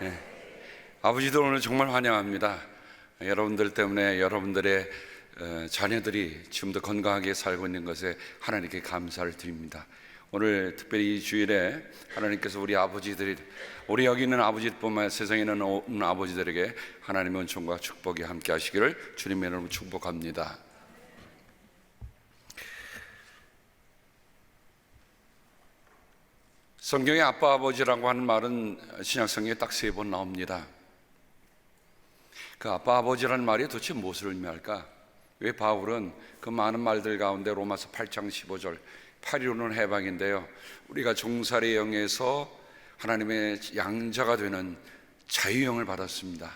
예. 아버지들 오늘 정말 환영합니다. 여러분들 때문에 여러분들의 자녀들이 지금도 건강하게 살고 있는 것에 하나님께 감사를 드립니다. 오늘 특별히 이 주일에 하나님께서 우리 아버지들이, 우리 여기 있는 아버지뿐만 아니라 세상에 있는 아버지들에게 하나님의 은총과 축복이 함께 하시기를 주님의 이름으로 축복합니다. 성경에 아빠 아버지라고 하는 말은 신약성경에 딱 3번 나옵니다. 그 아빠 아버지라는 말이 도대체 무엇을 의미할까? 왜 바울은 그 많은 말들 가운데 로마서 8장 15절 8이루는 해방인데요, 우리가 종살이의 영에서 하나님의 양자가 되는 자유영을 받았습니다.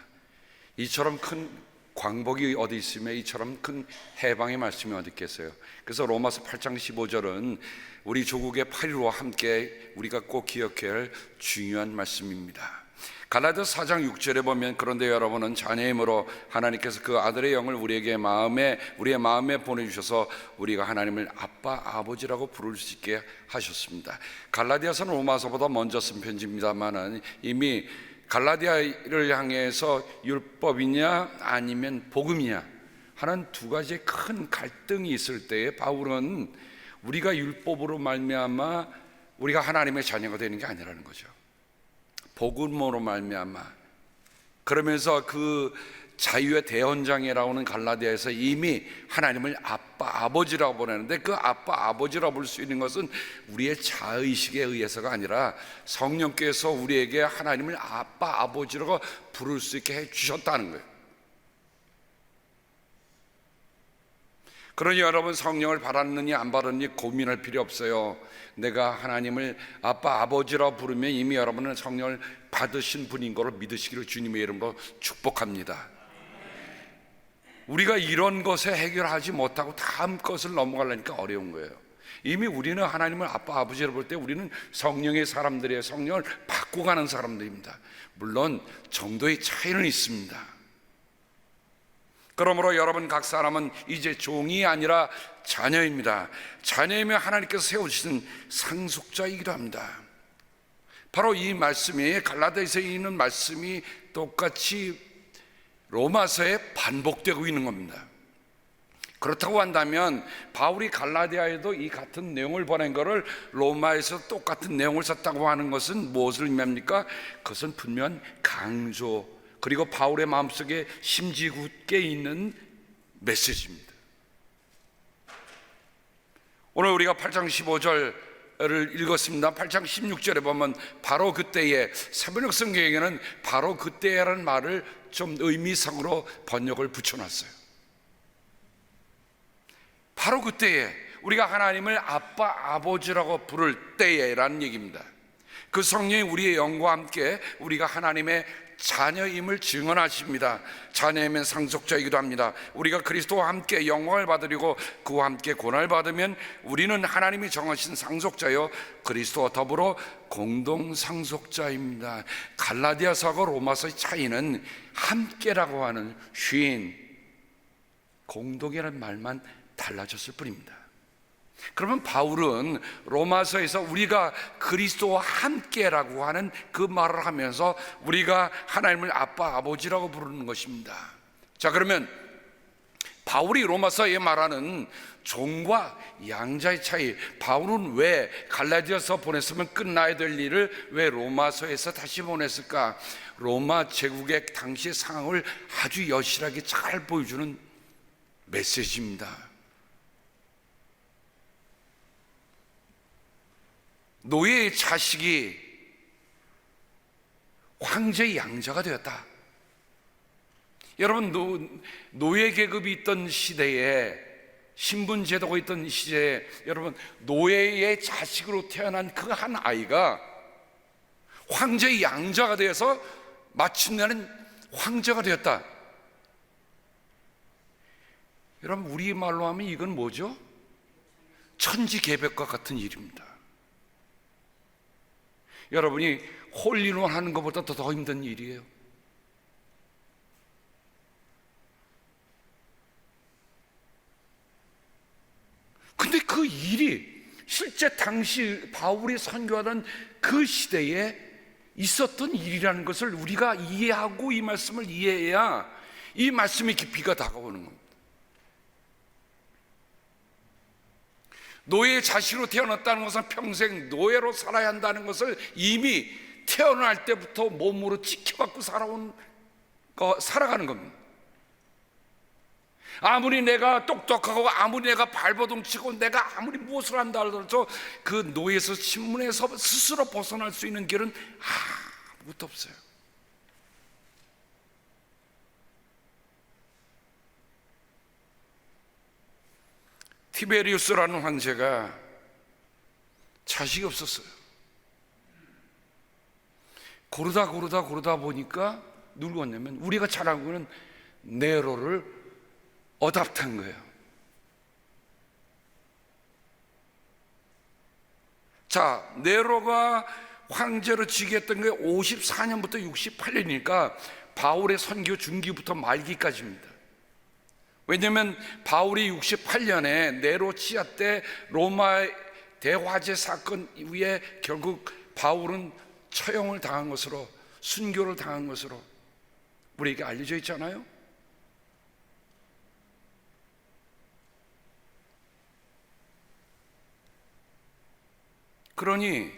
이처럼 큰 광복이 어디 있으며 이처럼 큰 해방의 말씀이 어디 있겠어요? 그래서 로마서 8장 15절은 우리 조국의 8.15와 함께 우리가 꼭 기억해야 할 중요한 말씀입니다. 갈라디아서 4장 6절에 보면, 그런데 여러분은 자녀임으로 하나님께서 그 아들의 영을 우리의 마음에 보내주셔서 우리가 하나님을 아빠 아버지라고 부를 수 있게 하셨습니다. 갈라디아서는 로마서보다 먼저 쓴 편지입니다만은 이미 갈라디아를 향해서 율법이냐 아니면 복음이냐 하는 두 가지의 큰 갈등이 있을 때에 바울은 우리가 율법으로 말미암아 우리가 하나님의 자녀가 되는 게 아니라는 거죠. 복음으로 말미암아, 그러면서 그 자유의 대헌장이라고 하는 갈라디아에서 이미 하나님을 아빠 아버지라고 보내는데, 그 아빠 아버지라고 부를 수 있는 것은 우리의 자의식에 의해서가 아니라 성령께서 우리에게 하나님을 아빠 아버지라고 부를 수 있게 해주셨다는 거예요. 그러니 여러분, 성령을 받았느니 안 받았느니 고민할 필요 없어요. 내가 하나님을 아빠 아버지라고 부르면 이미 여러분은 성령을 받으신 분인 것을 믿으시기를 주님의 이름으로 축복합니다. 우리가 이런 것에 해결하지 못하고 다음 것을 넘어가려니까 어려운 거예요. 이미 우리는 하나님을 아빠 아버지로 볼 때 우리는 성령의 사람들이에요. 성령을 받고 가는 사람들입니다. 물론 정도의 차이는 있습니다. 그러므로 여러분 각 사람은 이제 종이 아니라 자녀입니다. 자녀이면 하나님께서 세우시는 상속자이기도 합니다. 바로 이 말씀이, 갈라디아서에 있는 말씀이 똑같이 로마서에 반복되고 있는 겁니다. 그렇다고 한다면 바울이 갈라디아에도 이 같은 내용을 보낸 것을 로마에서 똑같은 내용을 썼다고 하는 것은 무엇을 의미합니까? 그것은 분명 강조, 그리고 바울의 마음속에 심지 굳게 있는 메시지입니다. 오늘 우리가 8장 15절을 읽었습니다. 8장 16절에 보면 바로 그때에, 새번역 성경에는 바로 그때라는 말을 좀 의미상으로 번역을 붙여놨어요. 바로 그때에, 우리가 하나님을 아빠 아버지라고 부를 때에라는 얘기입니다. 그 성령이 우리의 영과 함께 우리가 하나님의 자녀임을 증언하십니다. 자녀이면 상속자이기도 합니다. 우리가 그리스도와 함께 영광을 받으리고 그와 함께 고난을 받으면 우리는 하나님이 정하신 상속자요 그리스도와 더불어 공동 상속자입니다. 갈라디아서하고 로마서의 차이는 함께라고 하는 쉰, 공동이라는 말만 달라졌을 뿐입니다. 그러면 바울은 로마서에서 우리가 그리스도와 함께라고 하는 그 말을 하면서 우리가 하나님을 아빠 아버지라고 부르는 것입니다. 자, 그러면 바울이 로마서에 말하는 종과 양자의 차이, 바울은 왜 갈라디아서 보냈으면 끝나야 될 일을 왜 로마서에서 다시 보냈을까? 로마 제국의 당시의 상황을 아주 여실하게 잘 보여주는 메시지입니다. 노예의 자식이 황제의 양자가 되었다. 여러분, 노예 계급이 있던 시대에, 신분 제도가 있던 시대에, 여러분, 노예의 자식으로 태어난 그 한 아이가 황제의 양자가 되어서 마침내는 황제가 되었다. 여러분, 우리말로 하면 이건 뭐죠? 천지개벽과 같은 일입니다. 여러분이 홀리론 하는 것보다 더 힘든 일이에요. 근데 그 일이 실제 당시 바울이 선교하던 그 시대에 있었던 일이라는 것을 우리가 이해하고 이 말씀을 이해해야 이 말씀의 깊이가 다가오는 겁니다. 노예의 자식으로 태어났다는 것은 평생 노예로 살아야 한다는 것을 이미 태어날 때부터 몸으로 찍혀갖고 살아가는 겁니다. 아무리 내가 똑똑하고 아무리 내가 발버둥치고 내가 아무리 무엇을 한다 하더라도 그 노예에서 신문에서 스스로 벗어날 수 있는 길은 아무것도 없어요. 티베리우스라는 황제가 자식이 없었어요. 고르다 보니까 누구 왔냐면 우리가 잘 알고 있는 네로를 어답한 거예요. 자, 네로가 황제로 즉위했던 게 54년부터 68년이니까 바울의 선교 중기부터 말기까지입니다. 왜냐하면 바울이 68년에 네로 치하 때 로마 대화재 사건 이후에 결국 바울은 처형을 당한 것으로, 순교를 당한 것으로 우리에게 알려져 있잖아요. 그러니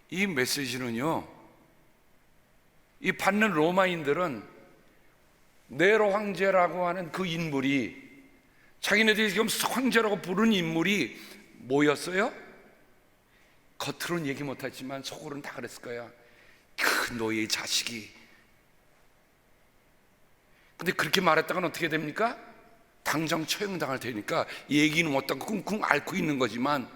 이 메시지는요, 이 받는 로마인들은 네로 황제라고 하는 그 인물이, 자기네들이 지금 황제라고 부르는 인물이 뭐였어요? 겉으로는 얘기 못하지만 속으로는 다 그랬을 거야. 그 노예의 자식이. 근데 그렇게 말했다가는 어떻게 됩니까? 당장 처형당할 테니까 얘기는 못하고 쿵쿵 앓고 있는 거지만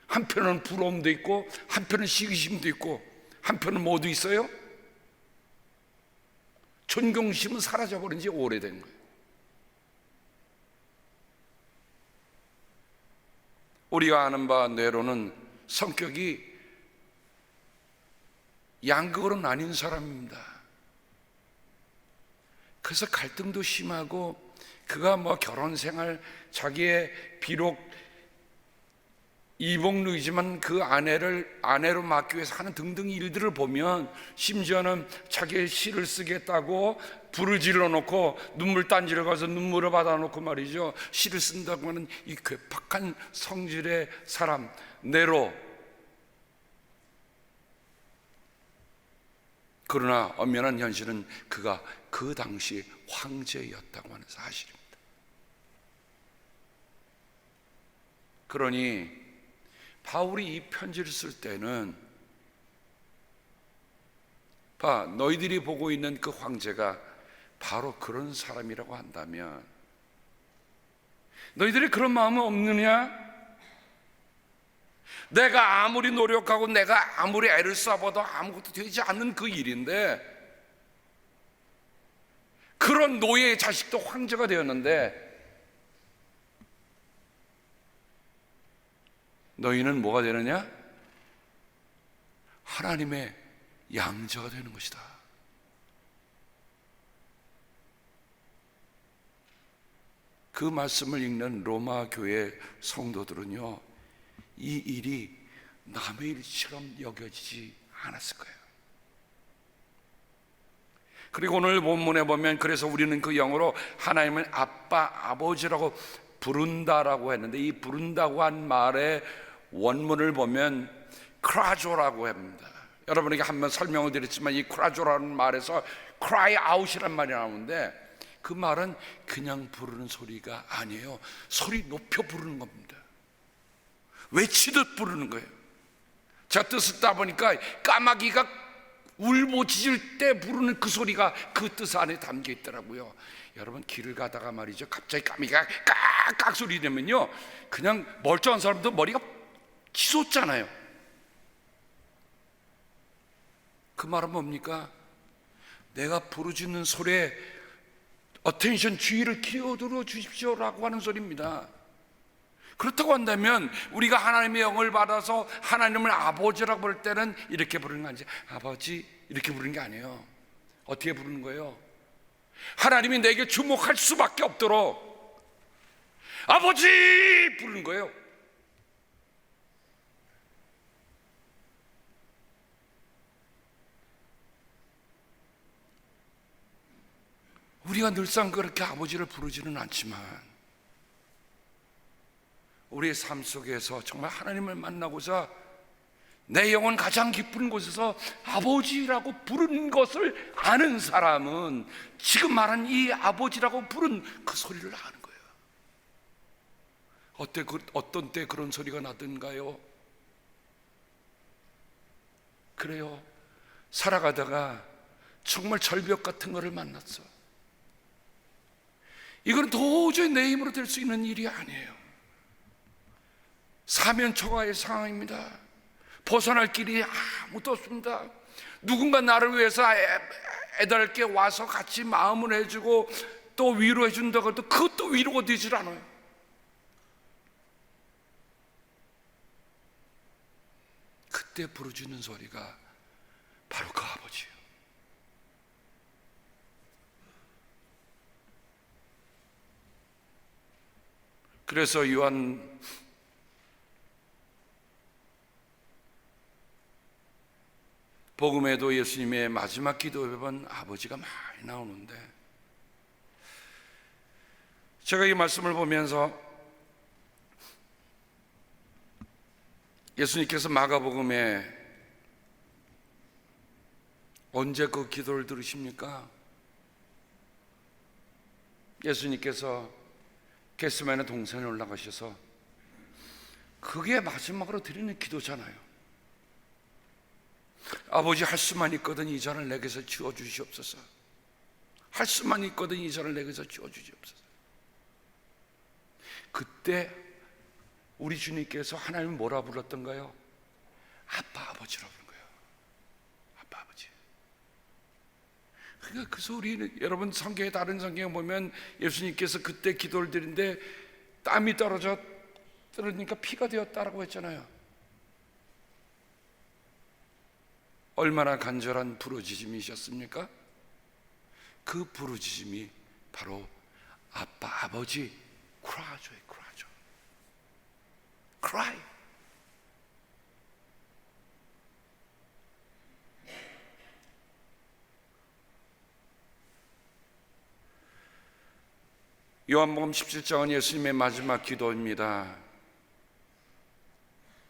한편은 부러움도 있고 한편은 시기심도 있고 한편은 뭐도 있어요? 존경심은 사라져버린 지 오래된 거예요. 우리가 아는 바 네로는 성격이 양극으로 나뉜 사람입니다. 그래서 갈등도 심하고 그가 결혼 생활, 자기의 비록 이복루이지만 그 아내로 맡기 위해서 하는 등등 일들을 보면, 심지어는 자기의 시를 쓰겠다고 불을 질러놓고 눈물단지를 가서 눈물을 받아놓고 말이죠, 시를 쓴다고 하는 이 괴팍한 성질의 사람 네로. 그러나 엄연한 현실은 그가 그 당시 황제였다고 하는 사실입니다. 그러니 바울이 이 편지를 쓸 때는 너희들이 보고 있는 그 황제가 바로 그런 사람이라고 한다면 너희들이 그런 마음은 없느냐? 내가 아무리 노력하고 내가 아무리 애를 써봐도 아무것도 되지 않는 그 일인데, 그런 노예의 자식도 황제가 되었는데 너희는 뭐가 되느냐? 하나님의 양자가 되는 것이다. 그 말씀을 읽는 로마 교회 성도들은요, 이 일이 남의 일처럼 여겨지지 않았을 거예요. 그리고 오늘 본문에 보면, 그래서 우리는 그 영어로 하나님을 아빠, 아버지라고 부른다라고 했는데, 이 부른다고 한 말의 원문을 보면 크라조라고 합니다. 여러분에게 한번 설명을 드렸지만 이 크라조라는 말에서 cry out이란 말이 나오는데, 그 말은 그냥 부르는 소리가 아니에요. 소리 높여 부르는 겁니다. 외치듯 부르는 거예요. 제가 뜻을 따보니까 까마귀가 울부짖을 때 부르는 그 소리가 그 뜻 안에 담겨 있더라고요. 여러분, 길을 가다가 말이죠, 갑자기 까마귀가 깍깍 소리 내면요, 그냥 멀쩡한 사람도 머리가 치솟잖아요. 그 말은 뭡니까? 내가 부르짖는 소리에 어텐션, 주의를 기울여 주십시오라고 하는 소리입니다. 그렇다고 한다면 우리가 하나님의 영을 받아서 하나님을 아버지라고 부를 때는 이렇게 부르는 거 아니지, 아버지 이렇게 부르는 게 아니에요. 어떻게 부르는 거예요? 하나님이 내게 주목할 수밖에 없도록 아버지 부르는 거예요. 우리가 늘상 그렇게 아버지를 부르지는 않지만 우리의 삶 속에서 정말 하나님을 만나고자 내 영혼 가장 깊은 곳에서 아버지라고 부르는 것을 아는 사람은 지금 말한 이 아버지라고 부른 그 소리를 아는 거예요. 어떤 때 그런 소리가 나던가요? 그래요. 살아가다가 정말 절벽 같은 거를 만났어. 이건 도저히 내 힘으로 될 수 있는 일이 아니에요. 사면초가의 상황입니다. 벗어날 길이 아무도 없습니다. 누군가 나를 위해서 애달게 와서 같이 마음을 해주고 또 위로해 준다고 해도 그것도 위로가 되질 않아요. 그때 부르짖는 소리가 바로 그 아버지예요. 그래서 요한 복음에도 예수님의 마지막 기도에 보면 아버지가 많이 나오는데, 제가 이 말씀을 보면서 예수님께서 마가복음에 언제 그 기도를 들으십니까? 예수님께서 겟세마네 동산에 올라가셔서 그게 마지막으로 드리는 기도잖아요. 아버지, 할 수만 있거든 이 잔을 내게서 지워주시옵소서. 할 수만 있거든 이 잔을 내게서 지워주시옵소서. 그때 우리 주님께서 하나님을 뭐라 불렀던가요? 아빠, 아버지라고 부른 거예요. 아빠, 아버지. 그러니까 그 소리는, 여러분 성경에, 다른 성경에 보면 예수님께서 그때 기도를 드리는데 땀이 떨어지니까 피가 되었다라고 했잖아요. 얼마나 간절한 부르짖음이셨습니까? 그 부르짖음이 바로 아빠, 아버지, cry죠, cry죠. cry. 요한복음 17장은 예수님의 마지막 기도입니다.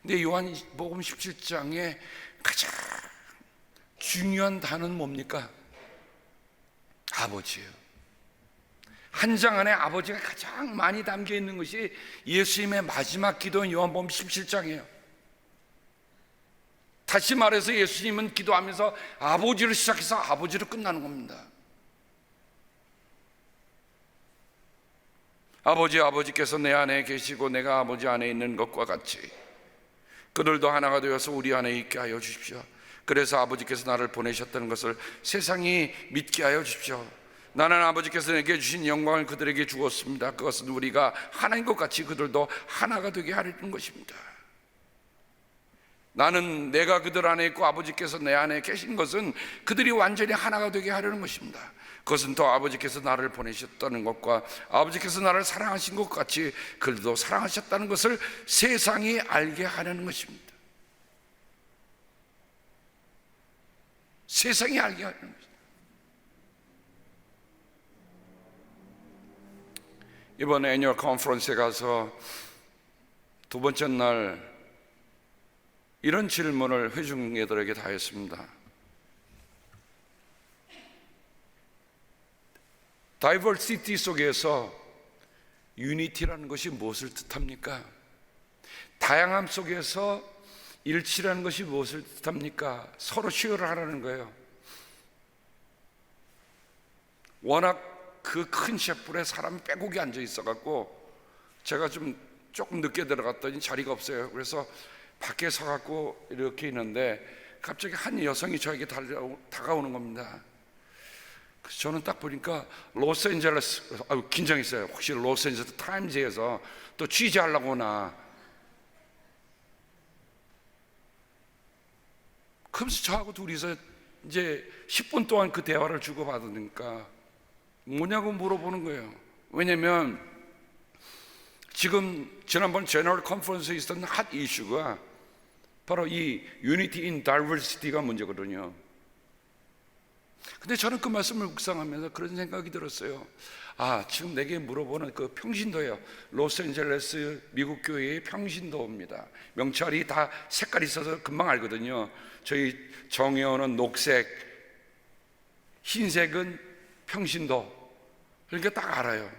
근데 요한복음 17장에 가장 중요한 단어는 뭡니까? 아버지예요. 한 장 안에 아버지가 가장 많이 담겨 있는 것이 예수님의 마지막 기도인 요한복음 17장이에요. 다시 말해서 예수님은 기도하면서 아버지로 시작해서 아버지로 끝나는 겁니다. 아버지께서 내 안에 계시고 내가 아버지 안에 있는 것과 같이 그들도 하나가 되어서 우리 안에 있게 하여 주십시오. 그래서 아버지께서 나를 보내셨다는 것을 세상이 믿게 하여 주십시오. 나는 아버지께서 내게 주신 영광을 그들에게 주었습니다. 그것은 우리가 하나인 것 같이 그들도 하나가 되게 하려는 것입니다. 나는 내가 그들 안에 있고 아버지께서 내 안에 계신 것은 그들이 완전히 하나가 되게 하려는 것입니다. 그것은 또 아버지께서 나를 보내셨다는 것과 아버지께서 나를 사랑하신 것 같이 그들도 사랑하셨다는 것을 세상이 알게 하려는 것입니다. 세상이 알게 하려는 것입니다. 이번 애니얼 컨퍼런스에 가서 두 번째 날 이런 질문을 회중애들에게 다 했습니다. 다이버시티 속에서 유니티라는 것이 무엇을 뜻합니까? 다양함 속에서 일치라는 것이 무엇을 뜻합니까? 서로 쉐어를 하라는 거예요. 워낙 그 큰 셰프에 사람이 빼곡히 앉아 있어갖고 제가 조금 늦게 들어갔더니 자리가 없어요. 그래서 밖에 서갖고 이렇게 있는데 갑자기 한 여성이 저에게 다가오는 겁니다. 그래서 저는 딱 보니까 로스앤젤레스, 긴장했어요. 혹시 로스앤젤레스 타임즈에서 또 취재하려고 오나. 그러면서 저하고 둘이서 이제 10분 동안 그 대화를 주고받으니까 뭐냐고 물어보는 거예요. 왜냐면 지금 지난번 제너럴 컨퍼런스에 있었던 핫 이슈가 바로 이 유니티 인 다이버시티가 문제거든요. 근데 저는 그 말씀을 묵상하면서 그런 생각이 들었어요. 지금 내게 물어보는 그 평신도예요. 로스앤젤레스 미국 교회의 평신도입니다. 명찰이 다 색깔이 있어서 금방 알거든요. 저희 정회원은 녹색, 흰색은 평신도. 그러니까 딱 알아요.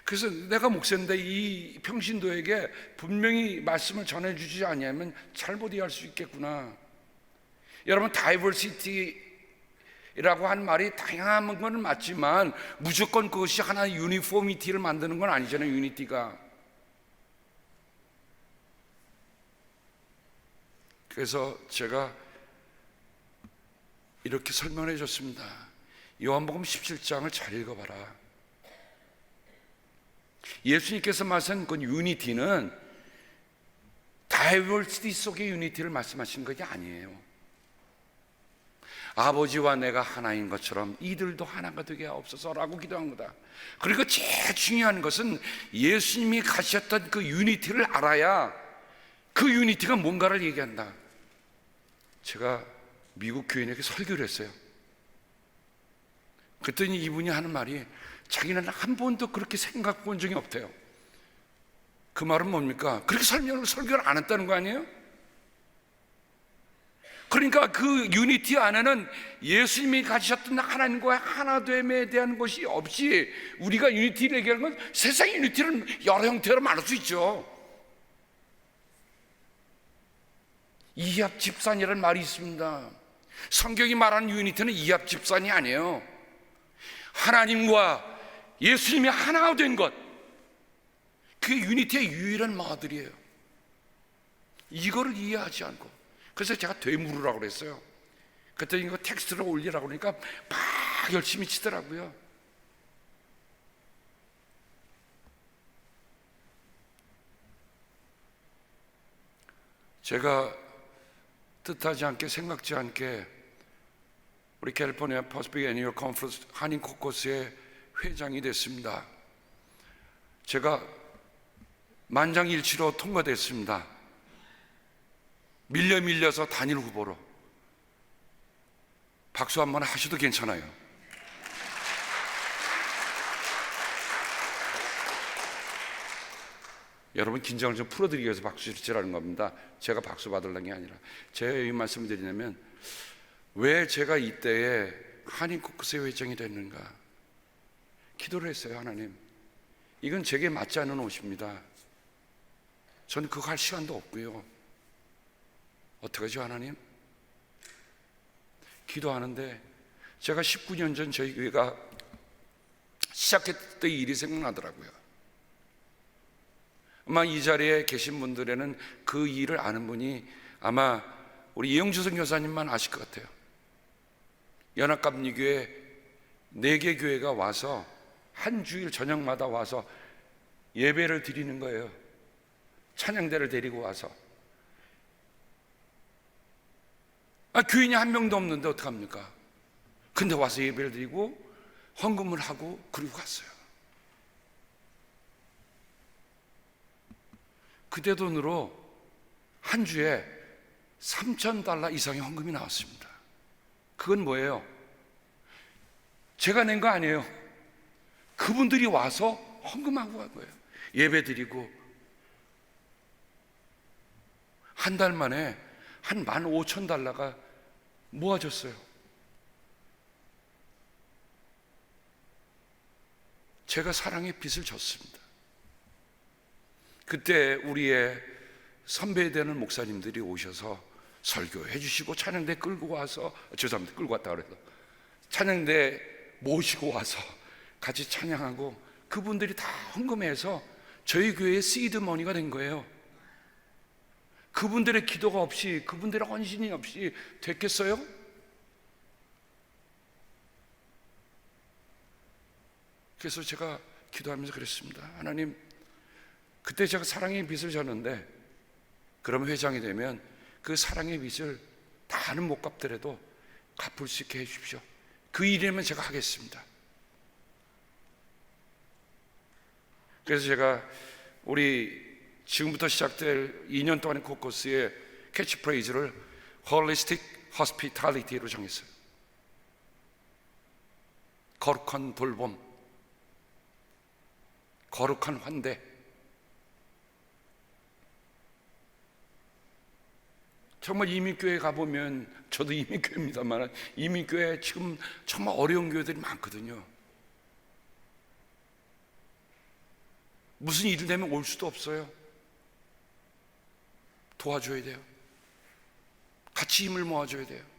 그래서 내가 목사인데 이 평신도에게 분명히 말씀을 전해주지 않으면 잘못 이해할 수 있겠구나. 여러분, 다이버시티라고 한 말이 다양한 건 맞지만 무조건 그것이 하나의 유니포미티를 만드는 건 아니잖아요. 유니티가. 그래서 제가 이렇게 설명해 줬습니다. 요한복음 17장을 잘 읽어봐라. 예수님께서 말씀한 그 유니티는 다이버시티 속의 유니티를 말씀하신 것이 아니에요. 아버지와 내가 하나인 것처럼 이들도 하나가 되게 하옵소서라고 기도한 거다. 그리고 제일 중요한 것은 예수님이 가셨던 그 유니티를 알아야 그 유니티가 뭔가를 얘기한다. 제가 미국 교인에게 설교를 했어요. 그랬더니 이분이 하는 말이 자기는 한 번도 그렇게 생각해 본 적이 없대요. 그 말은 뭡니까? 그렇게 설교를 안 했다는 거 아니에요? 그러니까 그 유니티 안에는 예수님이 가지셨던 하나님과의 하나됨에 대한 것이 없이 우리가 유니티를 얘기하는 건 세상의 유니티를 여러 형태로 말할 수 있죠. 이합집산이라는 말이 있습니다. 성경이 말하는 유니티는 이합집산이 아니에요. 하나님과 예수님이 하나가 된 것, 그게 유니티의 유일한 마들이에요. 이거를 이해하지 않고, 그래서 제가 되물으라고 그랬어요. 그랬더니 이거 텍스트로 올리라고 그러니까 막 열심히 치더라고요. 제가 뜻하지 않게 생각지 않게 우리 캘리포니아 퍼스픽 애니얼 컨퍼런스 한인 코커스의 회장이 됐습니다. 제가 만장일치로 통과됐습니다. 밀려서 단일 후보로. 박수 한번 하셔도 괜찮아요. 여러분, 긴장을 좀 풀어드리기 위해서 박수 치라는 겁니다. 제가 박수 받으려는 게 아니라. 제가 이 말씀을 드리냐면, 왜 제가 이때에 한인 코커스 회장이 됐는가? 기도를 했어요. 하나님, 이건 제게 맞지 않는 옷입니다. 저는 그거 할 시간도 없고요. 어떡하죠, 하나님? 기도하는데 제가 19년 전 저희 교회가 시작했을 때 일이 생각나더라고요. 아마 이 자리에 계신 분들에는 그 일을 아는 분이 아마 우리 이영주선 교사님만 아실 것 같아요. 연합감리교회 4개 교회가 와서 한 주일 저녁마다 와서 예배를 드리는 거예요. 찬양대를 데리고 와서. 교인이 한 명도 없는데 어떡합니까? 근데 와서 예배를 드리고 헌금을 하고 그리고 갔어요. 그때 돈으로 한 주에 $3,000 이상의 헌금이 나왔습니다. 그건 뭐예요? 제가 낸 거 아니에요. 그분들이 와서 헌금하고 간 거예요. 예배 드리고. 한 달 만에 한 $15,000가 모아졌어요. 제가 사랑의 빚을 졌습니다. 그때 우리의 선배 되는 목사님들이 오셔서 설교해 주시고 찬양대 끌고 와서, 죄송합니다, 끌고 왔다 그래서 찬양대 모시고 와서 같이 찬양하고, 그분들이 다 헌금해서 저희 교회의 시드 머니가 된 거예요. 그분들의 기도가 없이, 그분들의 헌신이 없이 됐겠어요? 그래서 제가 기도하면서 그랬습니다. 하나님, 그때 제가 사랑의 빚을 졌는데, 그럼 회장이 되면 그 사랑의 빚을 다는 못 갚더라도 갚을 수 있게 해주십시오. 그 일이면 제가 하겠습니다. 그래서 제가 우리 지금부터 시작될 2년 동안의 코커스의 캐치프레이즈를 Holistic Hospitality로 정했어요. 거룩한 돌봄, 거룩한 환대. 정말 이민교회 가보면, 저도 이민교회입니다만 이민교회 지금 정말 어려운 교회들이 많거든요. 무슨 일이 되면 올 수도 없어요. 도와줘야 돼요. 같이 힘을 모아줘야 돼요.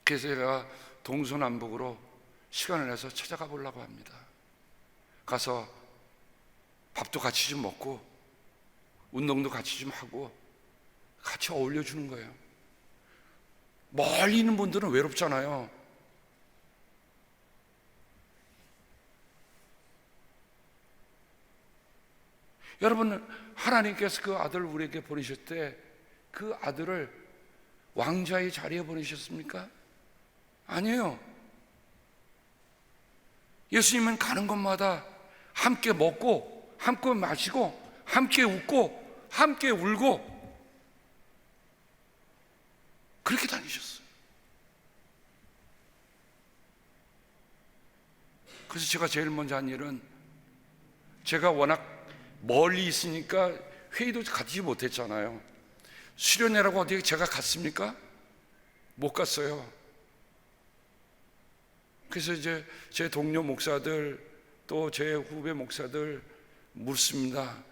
그래서 제가 동서남북으로 시간을 내서 찾아가 보려고 합니다. 가서 밥도 같이 좀 먹고 운동도 같이 좀 하고 같이 어울려 주는 거예요. 멀리 있는 분들은 외롭잖아요. 여러분, 하나님께서 그 아들을 우리에게 보내실 때 그 아들을 왕자의 자리에 보내셨습니까? 아니에요. 예수님은 가는 곳마다 함께 먹고 함께 마시고 함께 웃고 함께 울고 그렇게 다니셨어요. 그래서 제가 제일 먼저 한 일은, 제가 워낙 멀리 있으니까 회의도 가지 못했잖아요. 수련회라고 어디 제가 갔습니까? 못 갔어요. 그래서 이제 제 동료 목사들 또 제 후배 목사들 묻습니다.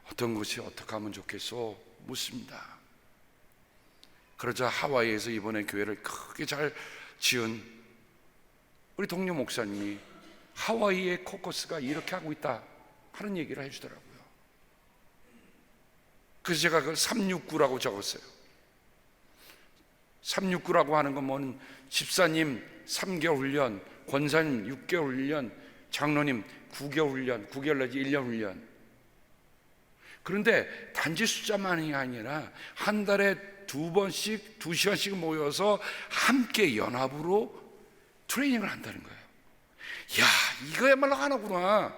어떤 것이 어떻게 하면 좋겠소? 묻습니다. 그러자 하와이에서 이번에 교회를 크게 잘 지은 우리 동료 목사님이 하와이의 코커스가 이렇게 하고 있다 하는 얘기를 해주더라고요. 그래서 제가 그걸 369라고 적었어요. 369라고 하는 건 뭐는 집사님 3개월 훈련, 권사님 6개월 훈련, 장로님 9개월 훈련, 9개월 내지 1년 훈련. 그런데 단지 숫자만이 아니라 한 달에 2번씩 2시간씩 모여서 함께 연합으로 트레이닝을 한다는 거예요. 야, 이거야말로 하나구나.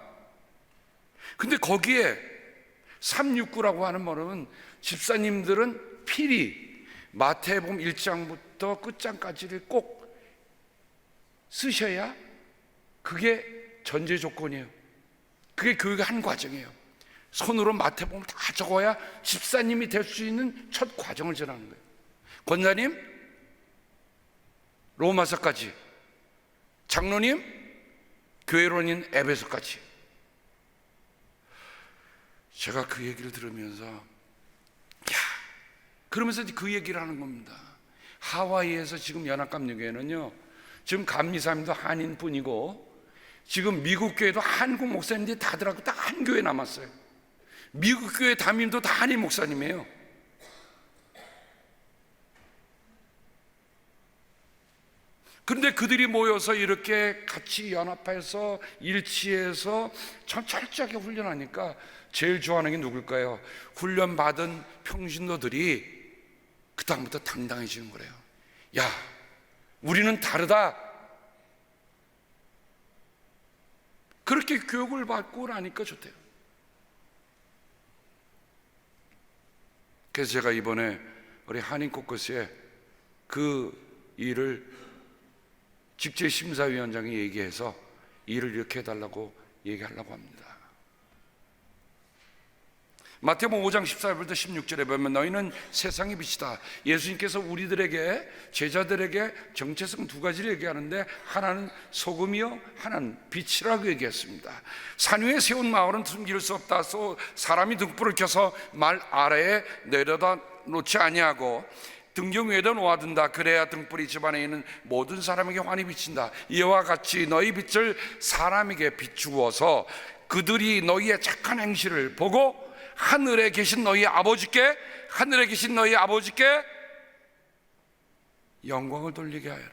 근데 거기에 369라고 하는 말은 집사님들은 필히 마태복음 1장부터 끝장까지를 꼭 쓰셔야 그게 전제 조건이에요. 그게 교육의 한 과정이에요. 손으로 마태복음을 다 적어야 집사님이 될 수 있는 첫 과정을 지나는 거예요. 권사님 로마서까지, 장로님 교회론인 에베소까지. 제가 그 얘기를 들으면서 그러면서 그 얘기를 하는 겁니다. 하와이에서 지금 연합감리교회는요, 지금 감리사님도 한인뿐이고 지금 미국 교회도 한국 목사님들이 다 들어가고 딱 한 교회 남았어요. 미국 교회 담임도 다 한인 목사님이에요. 그런데 그들이 모여서 이렇게 같이 연합해서 일치해서 참 철저하게 훈련하니까 제일 좋아하는 게 누굴까요? 훈련받은 평신도들이 그 다음부터 당당해지는 거래요. 야, 우리는 다르다. 그렇게 교육을 받고 나니까 좋대요. 그래서 제가 이번에 우리 한인 코커스에 그 일을 직제심사위원장이 얘기해서 일을 이렇게 해달라고 얘기하려고 합니다. 마태복음 5장 14절부터 16절에 보면 너희는 세상의 빛이다. 예수님께서 우리들에게, 제자들에게 정체성 두 가지를 얘기하는데 하나는 소금이요 하나는 빛이라고 얘기했습니다. 산 위에 세운 마을은 숨길 수 없다. 사람이 등불을 켜서 말 아래에 내려다 놓지 아니하고 등경 위에다 놓아둔다. 그래야 등불이 집안에 있는 모든 사람에게 환히 비친다. 이와 같이 너희 빛을 사람에게 비추어서 그들이 너희의 착한 행실을 보고 하늘에 계신 너희 아버지께 영광을 돌리게 하여라.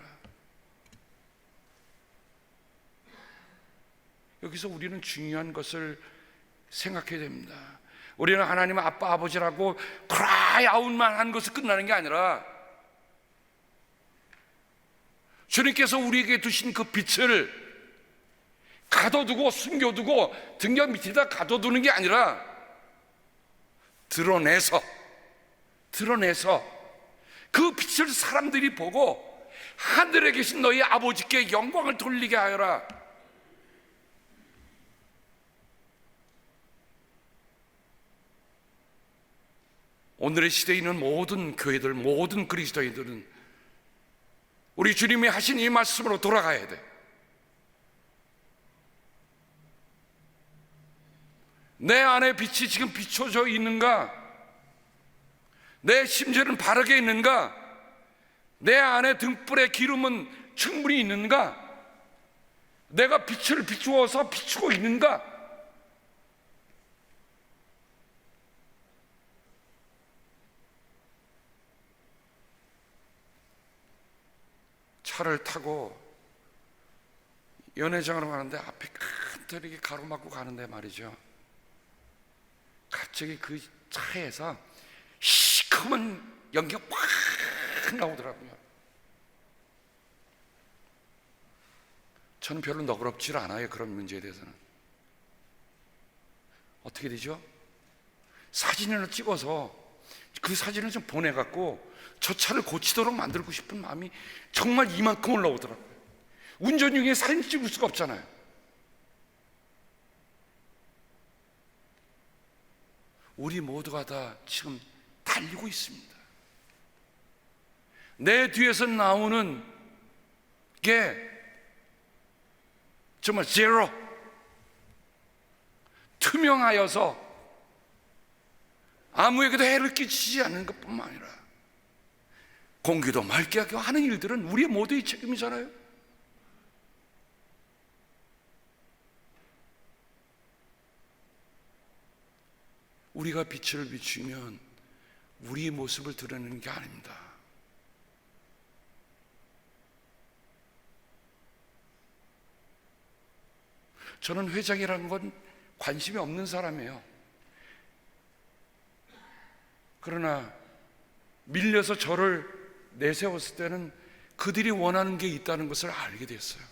여기서 우리는 중요한 것을 생각해야 됩니다. 우리는 하나님 아빠 아버지라고 cry out만 한 것을 끝나는 게 아니라 주님께서 우리에게 두신 그 빛을 가둬두고 숨겨두고 등경 밑에다 가둬두는 게 아니라 드러내서 그 빛을 사람들이 보고 하늘에 계신 너희 아버지께 영광을 돌리게 하여라. 오늘의 시대에 있는 모든 교회들, 모든 그리스도인들은 우리 주님이 하신 이 말씀으로 돌아가야 돼. 내 안에 빛이 지금 비춰져 있는가? 내 심지어는 바르게 있는가? 내 안에 등불의 기름은 충분히 있는가? 내가 빛을 비추어서 비추고 있는가? 차를 타고 연회장으로 가는데 앞에 큰 터널이 가로막고 가는데 말이죠, 갑자기 그 차에서 시커먼 연기가 확 나오더라고요. 저는 별로 너그럽지 않아요, 그런 문제에 대해서는. 어떻게 되죠? 사진을 찍어서 그 사진을 좀 보내갖고 저 차를 고치도록 만들고 싶은 마음이 정말 이만큼 올라오더라고요. 운전 중에 사진 찍을 수가 없잖아요. 우리 모두가 다 지금 달리고 있습니다. 내 뒤에서 나오는 게 정말 제로, 투명하여서 아무에게도 해를 끼치지 않는 것뿐만 아니라 공기도 맑게 하게 하는 일들은 우리 모두의 책임이잖아요. 우리가 빛을 비추면 우리의 모습을 드러내는 게 아닙니다. 저는 회장이라는 건 관심이 없는 사람이에요. 그러나 밀려서 저를 내세웠을 때는 그들이 원하는 게 있다는 것을 알게 됐어요.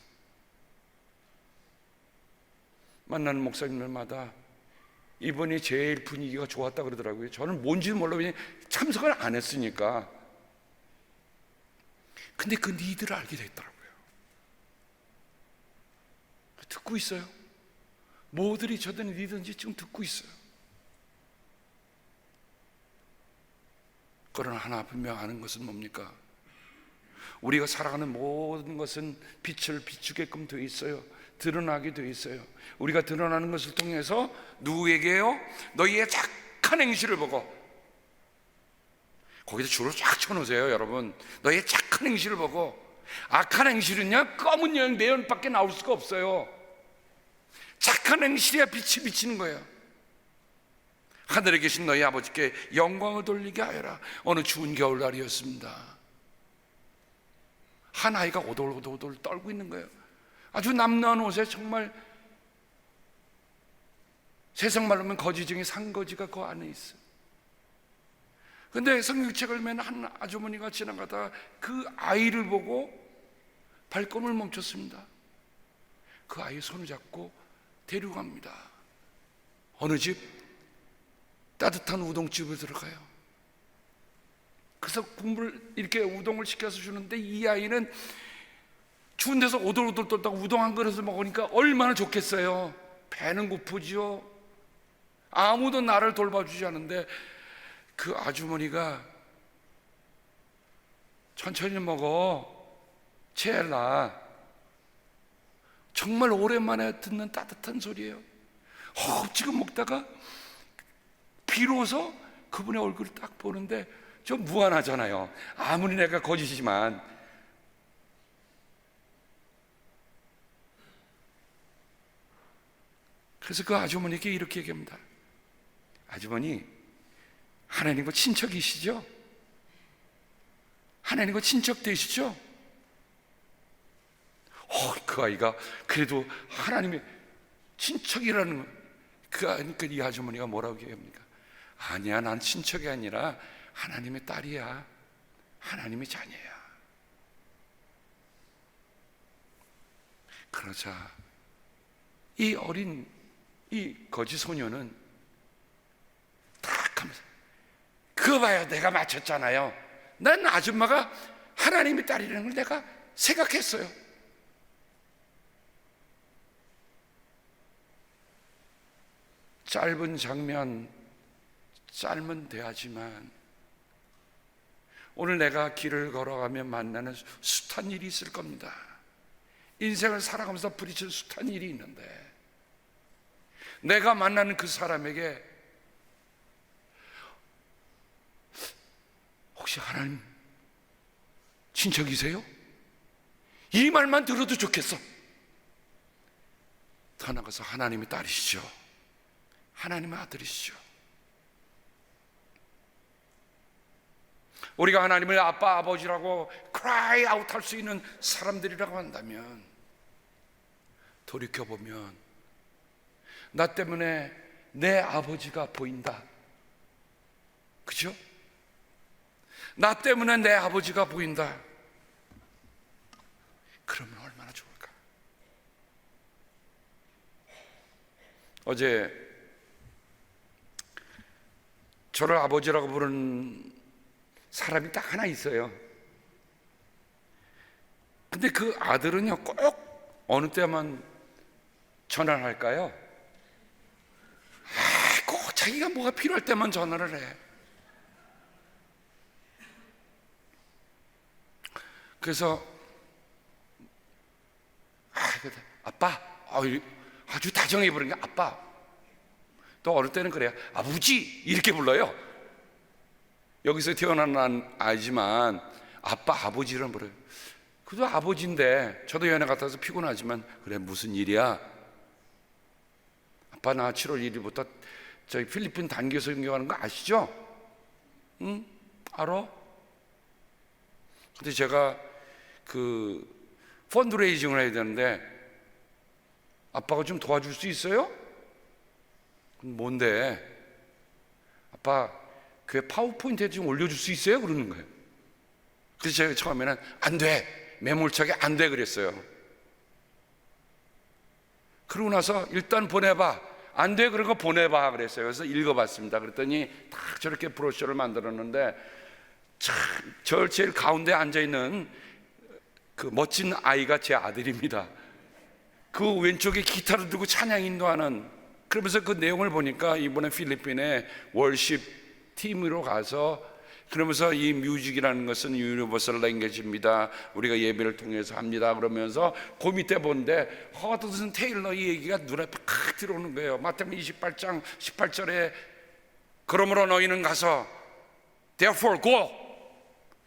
만나는 목사님들마다 이번이 제일 분위기가 좋았다 그러더라고요. 저는 뭔지는 몰라요. 그냥 참석을 안 했으니까. 근데 그 니들을 알게 됐더라고요. 듣고 있어요. 뭐들이 저든 니든지 지금 듣고 있어요. 그러나 하나 분명 아는 것은 뭡니까? 우리가 살아가는 모든 것은 빛을 비추게끔 되어 있어요. 드러나게 되어 있어요. 우리가 드러나는 것을 통해서 누구에게요? 너희의 착한 행실을 보고, 거기서 줄을 쫙 쳐놓으세요, 여러분. 너희의 착한 행실을 보고. 악한 행실은요, 검은 내연밖에 나올 수가 없어요. 착한 행실이야 빛이 비치는 거예요. 하늘에 계신 너희 아버지께 영광을 돌리게 하여라. 어느 추운 겨울날이었습니다. 한 아이가 오돌오돌 떨고 있는 거예요. 아주 남루한 옷에 정말 세상 말로 하면 거지 중에 산거지가 그 안에 있어요. 근데 성경책을 맨 한 아주머니가 지나가다 그 아이를 보고 발걸음을 멈췄습니다. 그 아이의 손을 잡고 데리고 갑니다. 어느 집? 따뜻한 우동집에 들어가요. 그래서 국물 이렇게 우동을 시켜서 주는데 이 아이는 추운 데서 오돌오돌 떨다가 우동 한 그릇을 먹으니까 얼마나 좋겠어요. 배는 고프죠. 아무도 나를 돌봐주지 않는데 그 아주머니가 천천히 먹어, 체엘라. 정말 오랜만에 듣는 따뜻한 소리예요. 지금 먹다가 비로소 그분의 얼굴을 딱 보는데 좀 무안하잖아요. 아무리 내가 거짓이지만. 그래서 그 아주머니께 이렇게 얘기합니다. 아주머니, 하나님과 친척이시죠? 하나님과 친척 되시죠? 그 아이가 그래도 하나님의 친척이라는 그러니까 이 아주머니가 뭐라고 얘기합니까? 아니야, 난 친척이 아니라 하나님의 딸이야. 하나님의 자녀야. 그러자 이 어린 이 거지 소녀는 딱 하면서, 그거 봐요, 내가 맞췄잖아요. 난 아줌마가 하나님의 딸이라는 걸 내가 생각했어요. 짧은 장면, 짧은 대화지만 오늘 내가 길을 걸어가며 만나는 숱한 일이 있을 겁니다. 인생을 살아가면서 부딪힌 숱한 일이 있는데 내가 만나는 그 사람에게 혹시 하나님 친척이세요? 이 말만 들어도 좋겠어. 더 나아가서 하나님의 딸이시죠. 하나님의 아들이시죠. 우리가 하나님을 아빠, 아버지라고 cry out 할 수 있는 사람들이라고 한다면 돌이켜보면 나 때문에 내 아버지가 보인다. 그죠? 나 때문에 내 아버지가 보인다. 그러면 얼마나 좋을까? 어제 저를 아버지라고 부르는 사람이 딱 하나 있어요. 근데 그 아들은요, 꼭 어느 때만 전화를 할까요? 꼭 자기가 뭐가 필요할 때만 전화를 해. 그래서 아빠, 아주 다정해버린 게 아빠. 또 어느 때는 그래요. 아버지 이렇게 불러요. 여기서 태어난 아이지만 아빠, 아버지를 부르요. 그래도 아버지인데 저도 연애 같아서 피곤하지만 그래 무슨 일이야? 아빠 나 7월 1일부터 저희 필리핀 단기 선교하는 거 아시죠? 응? 알아? 근데 제가 그 펀드레이징을 해야 되는데 아빠가 좀 도와줄 수 있어요? 뭔데? 아빠 교회 파워포인트에 좀 올려줄 수 있어요? 그러는 거예요. 그래서 제가 처음에는 안 돼, 매몰차게 안 돼 그랬어요. 그러고 나서 일단 보내봐. 안 돼, 그런 거 보내봐 그랬어요. 그래서 읽어봤습니다. 그랬더니 딱 저렇게 브로셔를 만들었는데 참, 저 제일 가운데 앉아있는 그 멋진 아이가 제 아들입니다. 그 왼쪽에 기타를 들고 찬양 인도하는, 그러면서 그 내용을 보니까 이번에 필리핀에 월십 팀으로 가서 그러면서 이 뮤직이라는 것은 유니버설 랭귀지입니다. 우리가 예배를 통해서 합니다. 그러면서 그 밑에 보는데 허드슨 테일러 이 얘기가 눈에 팍 들어오는 거예요. 마태복음 28장 18절에 그러므로 너희는 가서 therefore go.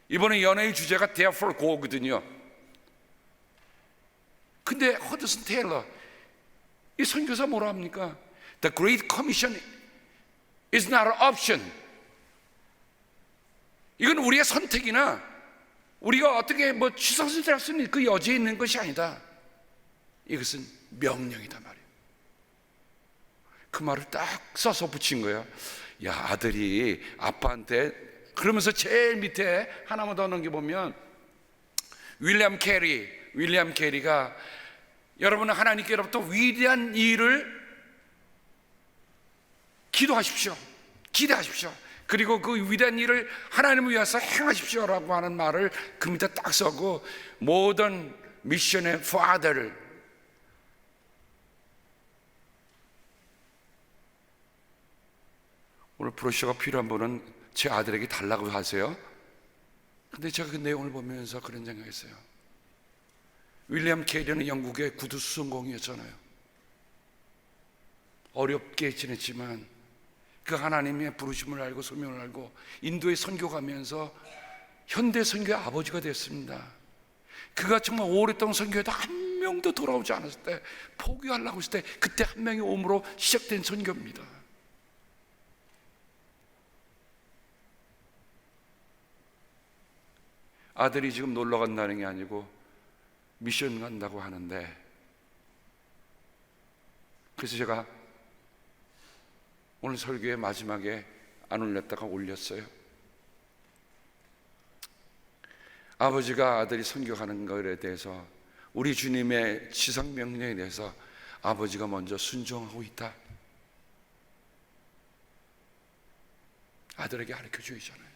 이번에 연애의 주제가 therefore go거든요. 근데 허드슨 테일러 이 선교사 뭐라 합니까? The Great Commission is not an option. 이건 우리의 선택이나 우리가 어떻게 뭐 취소할 수 있는 그 여지에 있는 것이 아니다. 이것은 명령이다 말이에요. 그 말을 딱 써서 붙인 거예요. 야, 아들이 아빠한테. 그러면서 제일 밑에 하나만 더 넘겨보면 윌리엄 캐리가 여러분은 하나님께로부터 위대한 일을 기도하십시오. 기대하십시오. 그리고 그 위대한 일을 하나님을 위해서 행하십시오라고 하는 말을 그 밑에 딱 써고 모든 미션의 파더를, 오늘 브로셔가 필요한 분은 제 아들에게 달라고 하세요. 근데 제가 그 내용을 보면서 그런 생각했어요. 윌리엄 캐리는 영국의 구두 수송공이었잖아요. 어렵게 지냈지만 그 하나님의 부르심을 알고 소명을 알고 인도에 선교 가면서 현대 선교의 아버지가 됐습니다. 그가 정말 오랫동안 선교해도 한 명도 돌아오지 않았을 때, 포기하려고 했을 때 그때 한 명이 오므로 시작된 선교입니다. 아들이 지금 놀러 간다는 게 아니고 미션 간다고 하는데, 그래서 제가 오늘 설교의 마지막에 안 올렸다가 올렸어요. 아버지가 아들이 선교하는 것에 대해서, 우리 주님의 지상 명령에 대해서 아버지가 먼저 순종하고 있다. 아들에게 가르쳐 주잖아요.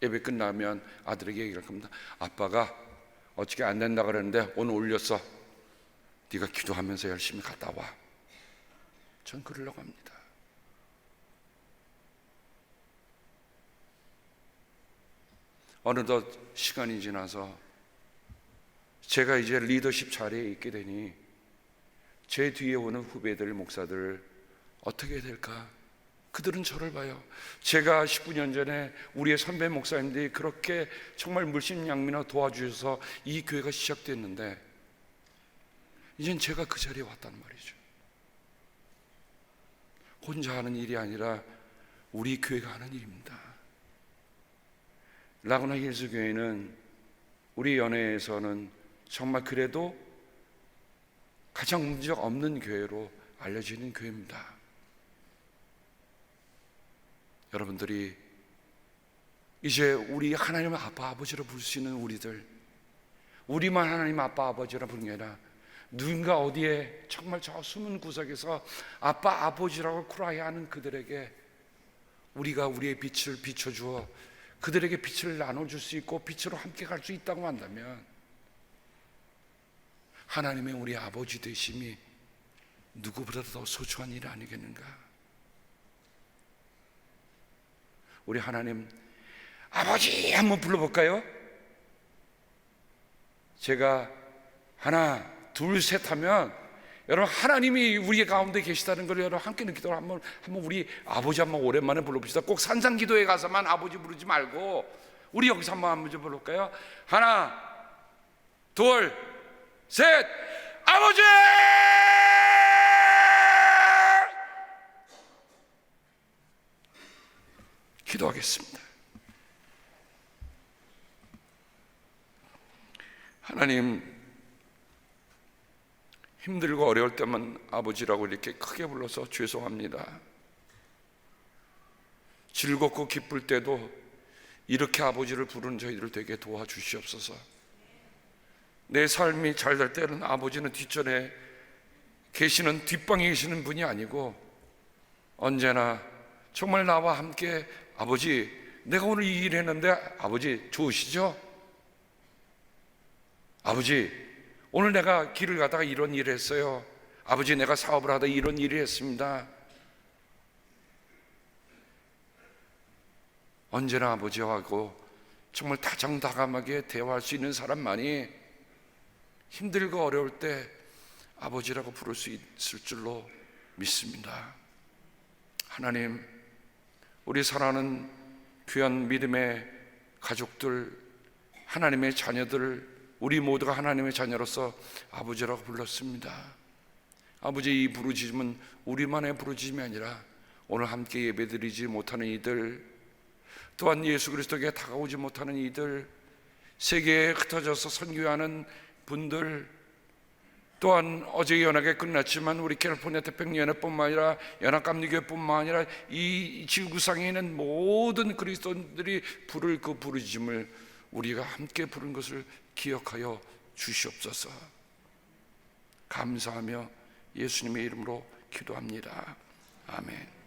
예배 끝나면 아들에게 얘기할 겁니다. 아빠가 어떻게 안 된다 그랬는데 오늘 올렸어. 네가 기도하면서 열심히 갔다 와. 전 그러려고 합니다. 어느덧 시간이 지나서 제가 이제 리더십 자리에 있게 되니 제 뒤에 오는 후배들, 목사들 어떻게 해야 될까? 그들은 저를 봐요. 제가 19년 전에 우리의 선배 목사님들이 그렇게 정말 물심양면으로 도와주셔서 이 교회가 시작됐는데 이젠 제가 그 자리에 왔단 말이죠. 혼자 하는 일이 아니라 우리 교회가 하는 일입니다. 라구나 힐스 교회는 우리 연회에서는 정말 그래도 가장 문제가 없는 교회로 알려지는 교회입니다. 여러분들이 이제 우리 하나님의 아빠 아버지로 부를 수 있는 우리들, 우리만 하나님 아빠 아버지라 부르는 게 아니라 누군가 어디에 정말 저 숨은 구석에서 아빠 아버지라고 크라이하는 그들에게 우리가 우리의 빛을 비춰주어 그들에게 빛을 나눠줄 수 있고 빛으로 함께 갈 수 있다고 한다면 하나님의 우리 아버지 되심이 누구보다 더 소중한 일 아니겠는가? 우리 하나님 아버지 한번 불러볼까요? 제가 하나 둘 셋 하면 여러분 하나님이 우리 가운데 계시다는 걸 여러분 함께 느끼도록 한번 우리 아버지 한번 오랜만에 불러봅시다. 꼭 산상기도에 가서만 아버지 부르지 말고 우리 여기서 한번 불러볼까요? 하나 둘 셋 아버지! 기도하겠습니다. 하나님, 힘들고 어려울 때만 아버지라고 이렇게 크게 불러서 죄송합니다. 즐겁고 기쁠 때도 이렇게 아버지를 부르는 저희들 되게 도와주시옵소서. 내 삶이 잘 될 때는 아버지는 뒷전에 계시는, 뒷방에 계시는 분이 아니고 언제나 정말 나와 함께 아버지 내가 오늘 이 일 했는데 아버지 좋으시죠? 아버지 오늘 내가 길을 가다가 이런 일을 했어요. 아버지 내가 사업을 하다 이런 일을 했습니다. 언제나 아버지하고 정말 다정다감하게 대화할 수 있는 사람만이 힘들고 어려울 때 아버지라고 부를 수 있을 줄로 믿습니다. 하나님, 우리 사랑하는 귀한 믿음의 가족들, 하나님의 자녀들, 우리 모두가 하나님의 자녀로서 아버지라고 불렀습니다. 아버지, 이 부르짖음은 우리만의 부르짖음이 아니라 오늘 함께 예배드리지 못하는 이들, 또한 예수 그리스도에게 다가오지 못하는 이들, 세계에 흩어져서 선교하는 분들, 또한 어제 연합회 끝났지만 우리 캘리포니아 태평연합뿐만 아니라 연합감리교회뿐만 아니라 이 지구상에 있는 모든 그리스도인들이 부를 그 부르짖음을 우리가 함께 부른 것을 기억하여 주시옵소서. 감사하며 예수님의 이름으로 기도합니다. 아멘.